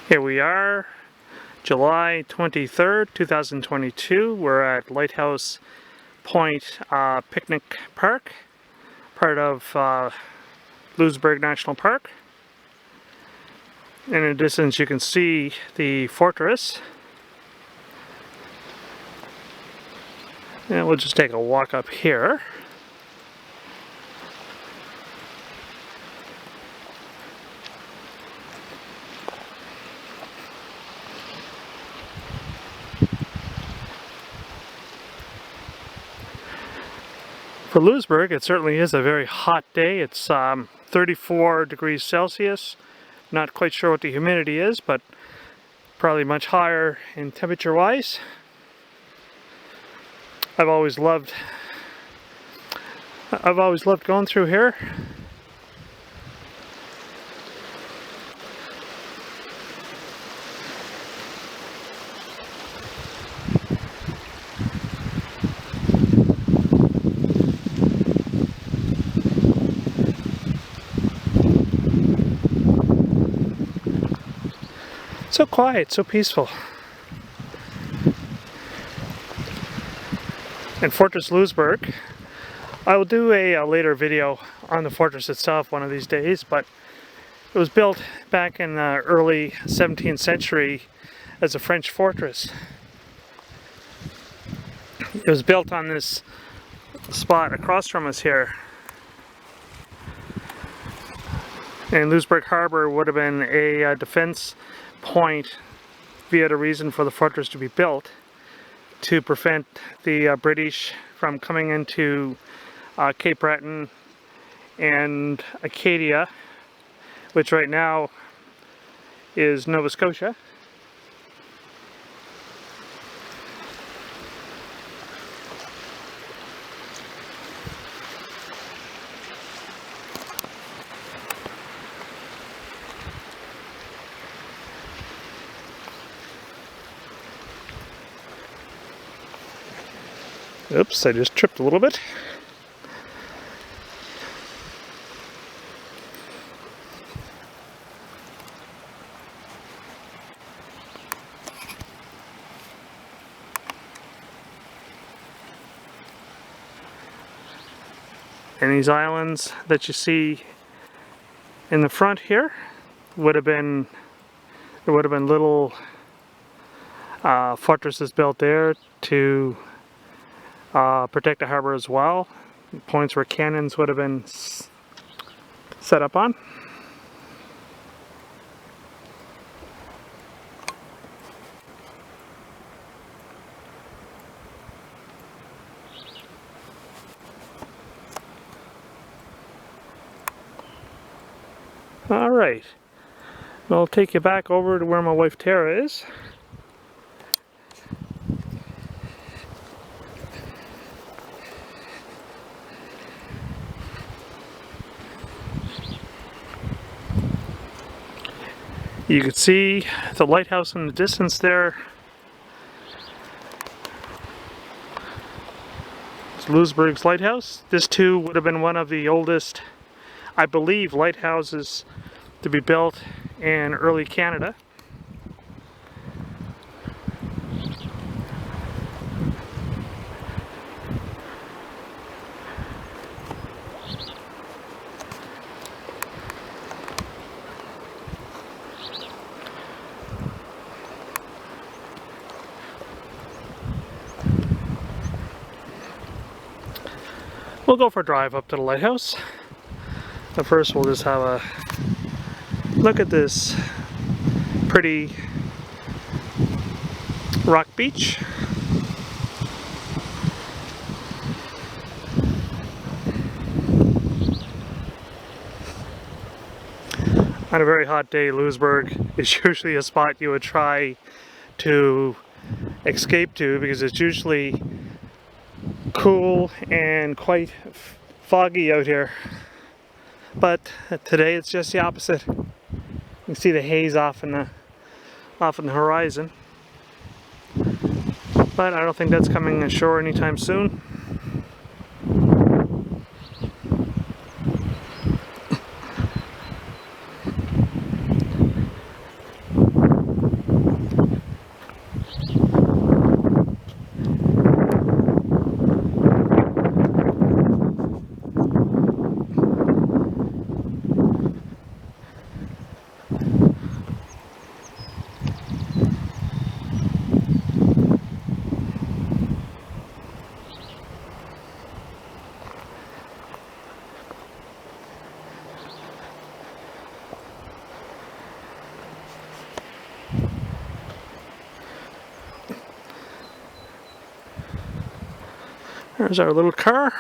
Here we are, July 23rd, 2022. We're at Lighthouse Point Picnic Park, part of Louisburg National Park. In the distance you can see the fortress. And we'll just take a walk up here. For Louisburg, it certainly is a very hot day. It's 34 degrees Celsius. Not quite sure what the humidity is, but probably much higher in temperature-wise. I've always loved going through here. So quiet, so peaceful. And Fortress Louisburg. I will do a later video on the fortress itself one of these days, but it was built back in the early 17th century as a French fortress. It was built on this spot across from us here. And Louisburg Harbor would have been a defense point via the reason for the fortress to be built, to prevent the British from coming into Cape Breton and Acadia, which right now is Nova Scotia. Oops, I just tripped a little bit. And these islands that you see in the front here would have been, there would have been little fortresses built there to protect the harbor as well. Points where cannons would have been set up on. Alright, I'll take you back over to where my wife Tara is. You can see the lighthouse in the distance there. It's Louisburg's lighthouse. This too would have been one of the oldest, I believe, lighthouses to be built in early Canada. We'll go for a drive up to the lighthouse. But first we'll just have a look at this pretty rock beach. On a very hot day, Louisburg is usually a spot you would try to escape to because it's usually cool and quite foggy out here. But today it's just the opposite. You can see the haze off in the horizon. But I don't think that's coming ashore anytime soon. There's our little car.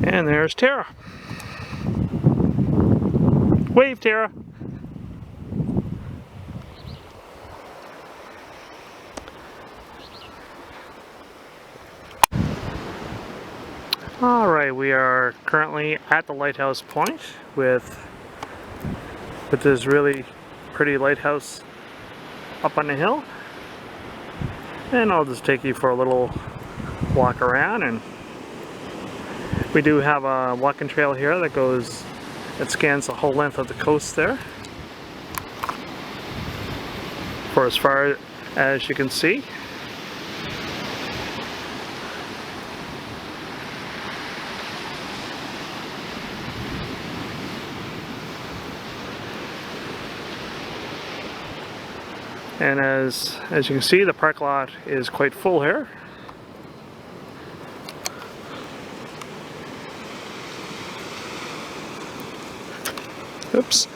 And there's Tara. Wave, Tara. Alright, we are currently at the Lighthouse Point with this really pretty lighthouse up on the hill. And I'll just take you for a little walk around, and we do have a walking trail here that scans the whole length of the coast there for as far as you can see. And as you can see, the park lot is quite full here. Oops.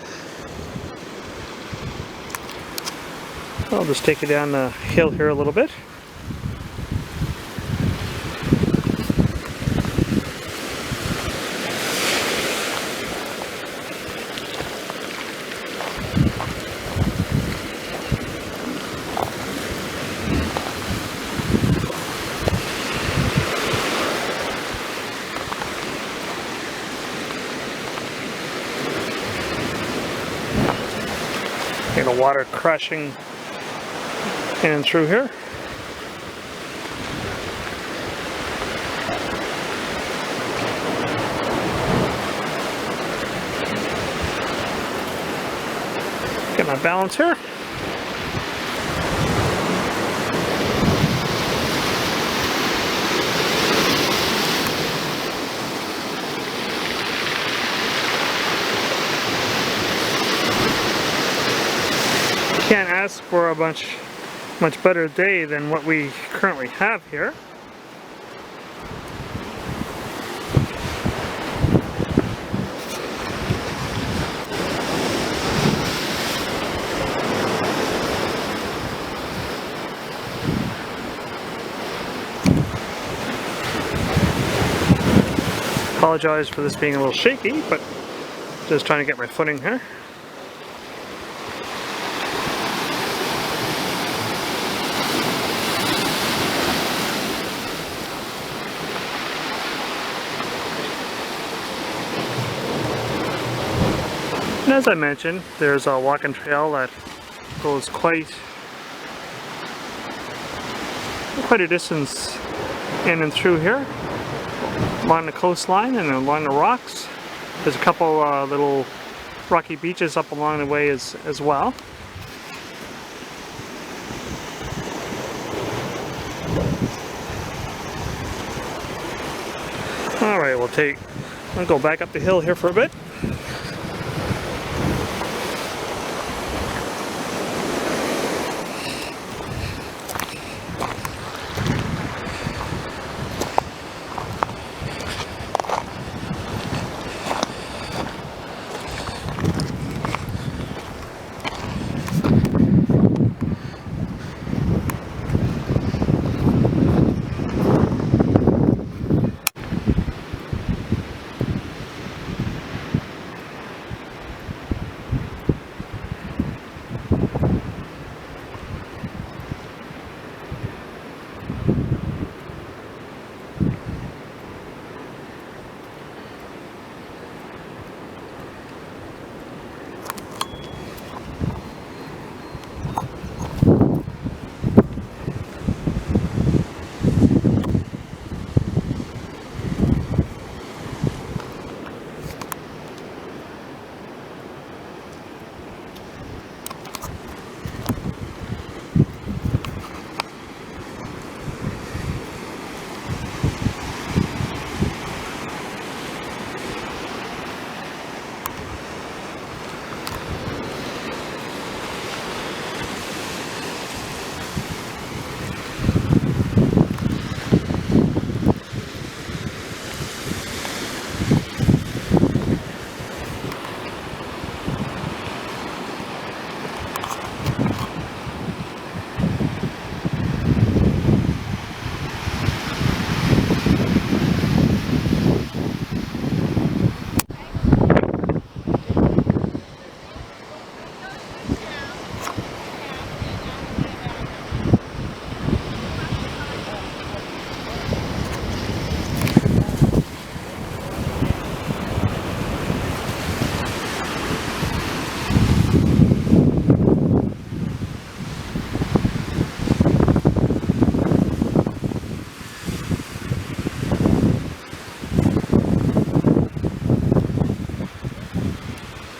I'll just take you down the hill here a little bit. The water crashing in and through here. Get my balance here. Can't ask for a much better day than what we currently have here. Apologize for this being a little shaky, but just trying to get my footing here. And as I mentioned, there's a walking trail that goes quite a distance in and through here, along the coastline and along the rocks. There's a couple little rocky beaches up along the way as well. Alright, I'll go back up the hill here for a bit.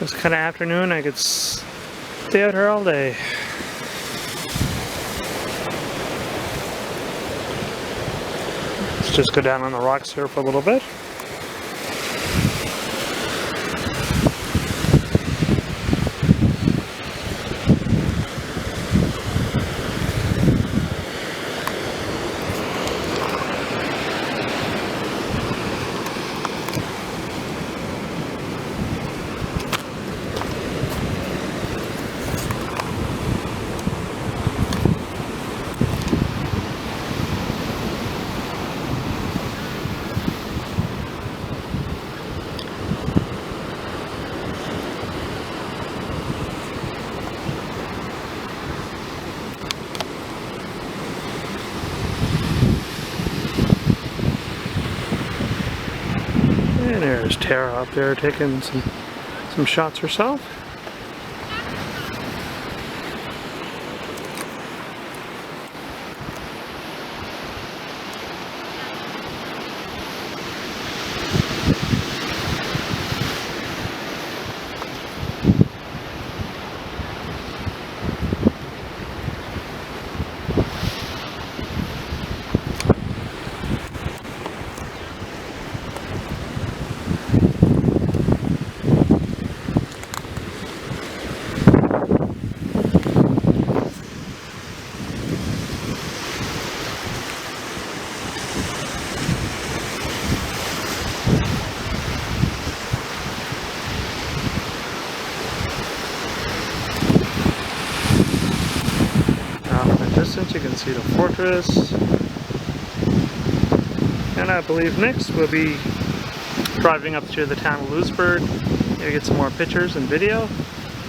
This kind of afternoon I could stay out here all day. Let's just go down on the rocks here for a little bit. And there's Tara up there taking some shots herself. Distance you can see the fortress, and I believe next we'll be driving up to the town of Louisburg, maybe get some more pictures and video,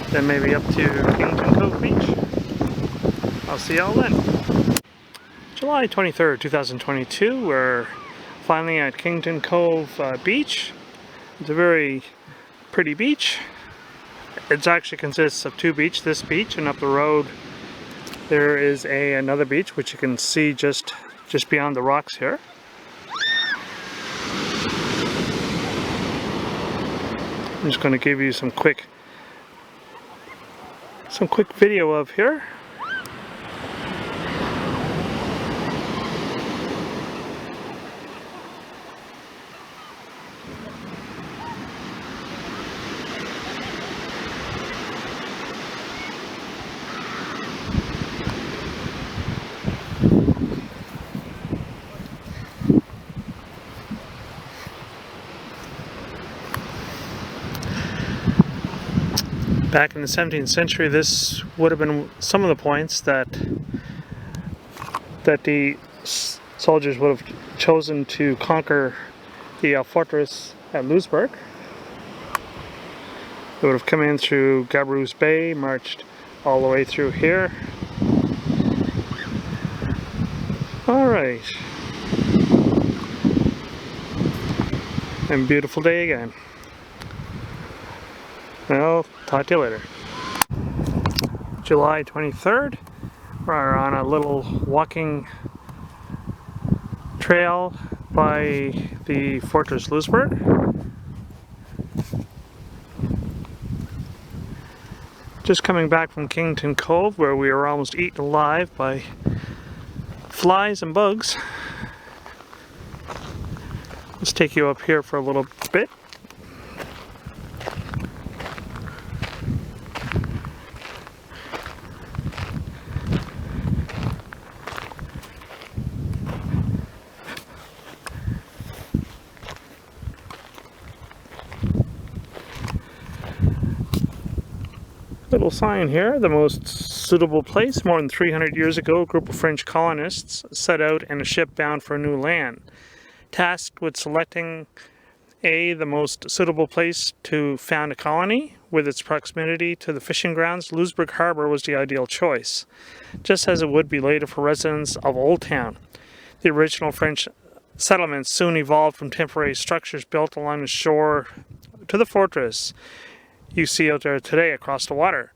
then maybe up to Kington Cove Beach. I'll see y'all then. July 23rd, 2022, we're finally at Kington Cove Beach. It's a very pretty beach. It actually consists of two beaches, this beach, and up the road there is another beach which you can see just beyond the rocks here. I'm just going to give you some quick video of here. Back in the 17th century, this would have been some of the points that the soldiers would have chosen to conquer the fortress at Louisburg. They would have come in through Gabreau's Bay, marched all the way through here. Alright. And beautiful day again. Well, talk to you later. July 23rd, we're on a little walking trail by the Fortress Louisburg. Just coming back from Kington Cove, where we were almost eaten alive by flies and bugs. Let's take you up here for a little bit. Little sign here, the most suitable place. More than 300 years ago, a group of French colonists set out in a ship bound for a new land. Tasked with selecting the most suitable place to found a colony, with its proximity to the fishing grounds, Louisburg Harbor was the ideal choice, just as it would be later for residents of Old Town. The original French settlements soon evolved from temporary structures built along the shore to the fortress you see out there today across the water.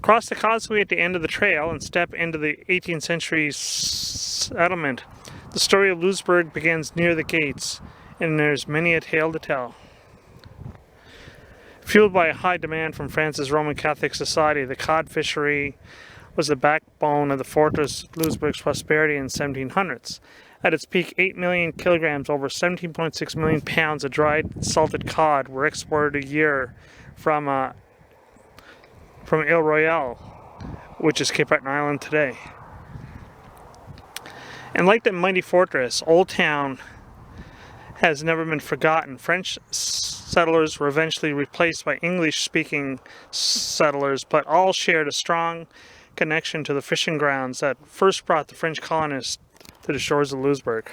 Cross the causeway at the end of the trail and step into the 18th century settlement. The story of Louisburg begins near the gates, and there's many a tale to tell. Fueled by a high demand from France's Roman Catholic society, the cod fishery was the backbone of the fortress Louisbourg's prosperity in the 1700s. At its peak, 8 million kilograms, over 17.6 million pounds of dried salted cod were exported a year from Ile Royale, which is Cape Breton Island today. And like the mighty fortress, Old Town has never been forgotten. French settlers were eventually replaced by English-speaking settlers, but all shared a strong connection to the fishing grounds that first brought the French colonists to the shores of Louisbourg.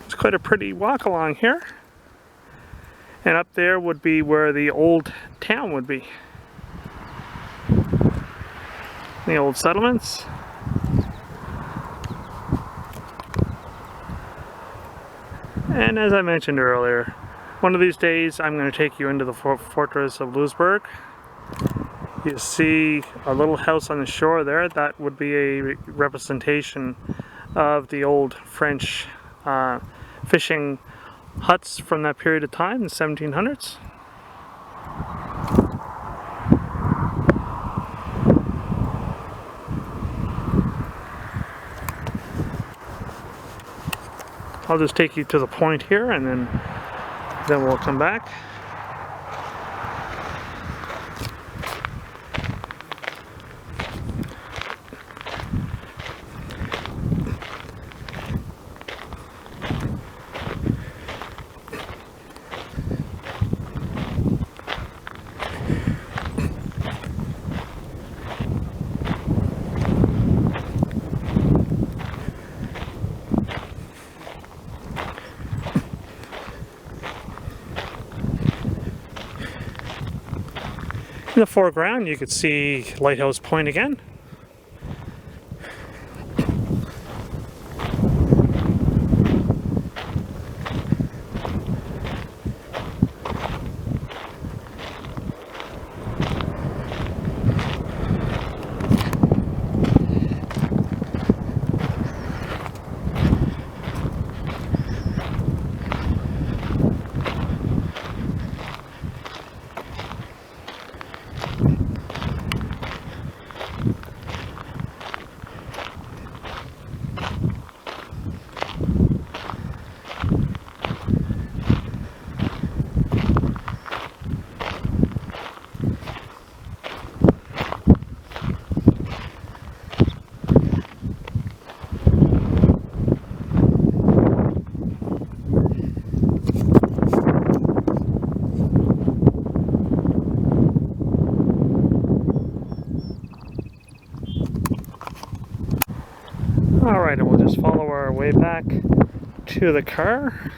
It's quite a pretty walk along here. And up there would be where the old town would be. The old settlements. And as I mentioned earlier, one of these days I'm going to take you into the fortress of Louisbourg. You see a little house on the shore there. That would be a representation of the old French fishing huts from that period of time, the 1700s. I'll just take you to the point here and then we'll come back. In the foreground you could see Lighthouse Point again. Alright, and we'll just follow our way back to the car.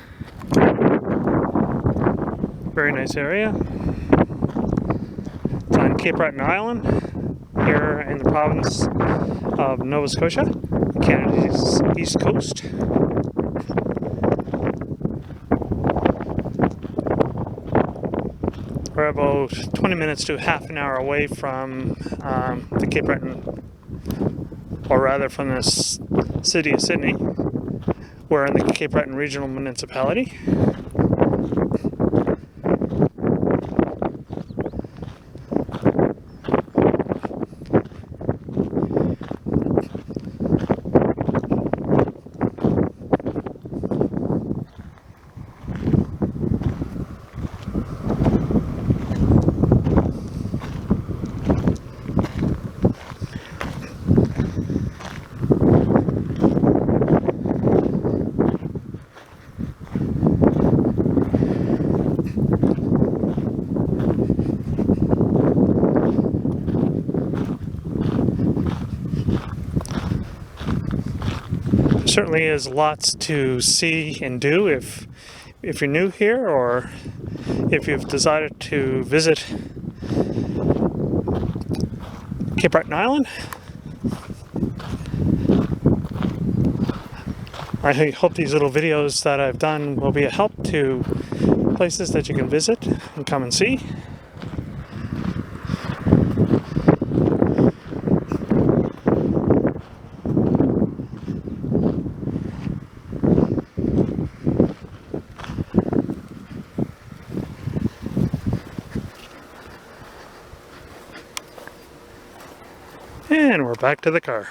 Very nice area. It's on Cape Breton Island, here in the province of Nova Scotia, Canada's east coast. We're about 20 minutes to half an hour away from the Cape Breton, or rather from the city of Sydney. We're in the Cape Breton Regional Municipality. Certainly is lots to see and do if you're new here, or if you've decided to visit Cape Breton Island. I hope these little videos that I've done will be a help to places that you can visit and come and see. And we're back to the car.